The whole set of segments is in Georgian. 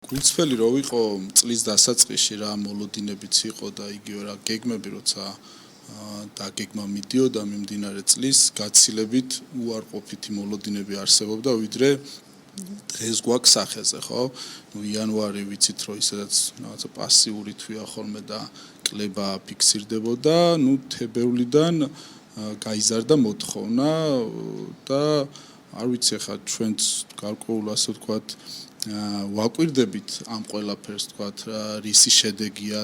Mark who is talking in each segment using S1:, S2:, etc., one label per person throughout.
S1: გულწრფელი რო ვიყო წლის დასაწყისში რა მოლოდინებიც იყო და იგივე რა გეგმები როცა დაგეგმა მიდიოდა მიმდინარე წლის გაცილებით უარყოფითი მოლოდინები არსებობდა ვიდრე დღეს გვაქვს სახეზე ხო ნუ იანვარი ვიცით რომ ისედაც რაღაცა პასიური თვია ხოლმე და კლება ფიქსირდებოდა ნუ თებერვლიდან გაიზარდა მოთხოვნა და არ ვიცი ხა ჩვენც გარკვეულ ასე ვთქვათ ვაკვირდებით ამ ყველაფერს ვთქვათ რისი შედეგია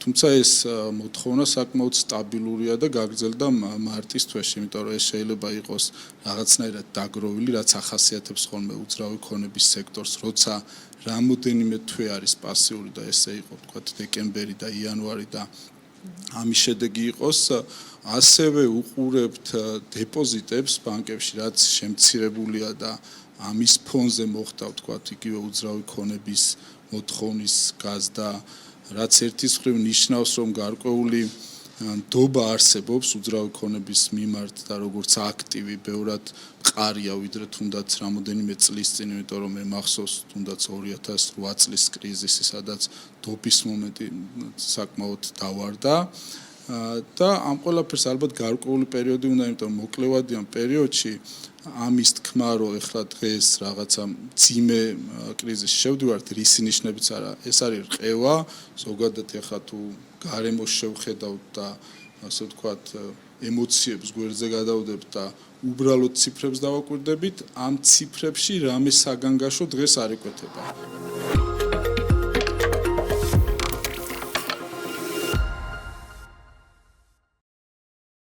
S1: თუმცა ეს მოთხოვნა საკმაოდ სტაბილურია და გაგრძელდა მარტის თვეში იმიტომ რომ ეს შეიძლება იყოს რაღაცნაირად დაგროვილი რაც ახასიათებს ხოლმე უძრავი ქონების სექტორს როცა რამოდენიმე თვე არის პასიური და ესე იყო ვთქვათ დეკემბერი და იანვარი და ამის შედეგი იყოს ასევე უყურებთ დეპოზიტებს ბანკებში რაც შემცირებულია და ამის ფონზე მოხდა ვთქვათ იგივე უძრავი ქონების მოთხოვნის გაზრდა რაც ერთის მხრივ ნიშნავს რომ გარკვეული ნდობა არსებობს უძრავი ქონების მიმართ და როგორც აქტივი ბევრად მყარია ვიდრე თუნდაც რამოდენიმე წლის წინ იმიტომ რომ მე მახსოვს თუნდაც 2008 წლის კრიზისი სადაც ნდობის მომენტი საკმაოდ დავარდა და ამ ყველაფერს ალბათ გარკვეული პერიოდი უნდა იმიტომ მოკლევადიან პერიოდში ამის თქმა რომ ეხლა დღეს რაღაცა ძიმე კრიზისში შევდივართ რისი ნიშნებიც არა ეს არის რყევა ზოგადად ეხლა თუ გარემოს შევხედავთ და ასე ვთქვათ ემოციებს გვერდზე გადავდებთ და უბრალოდ ციფრებს დავაკვირდებით ამ ციფრებში რამე საგანგაშო დღეს არ იკვეთება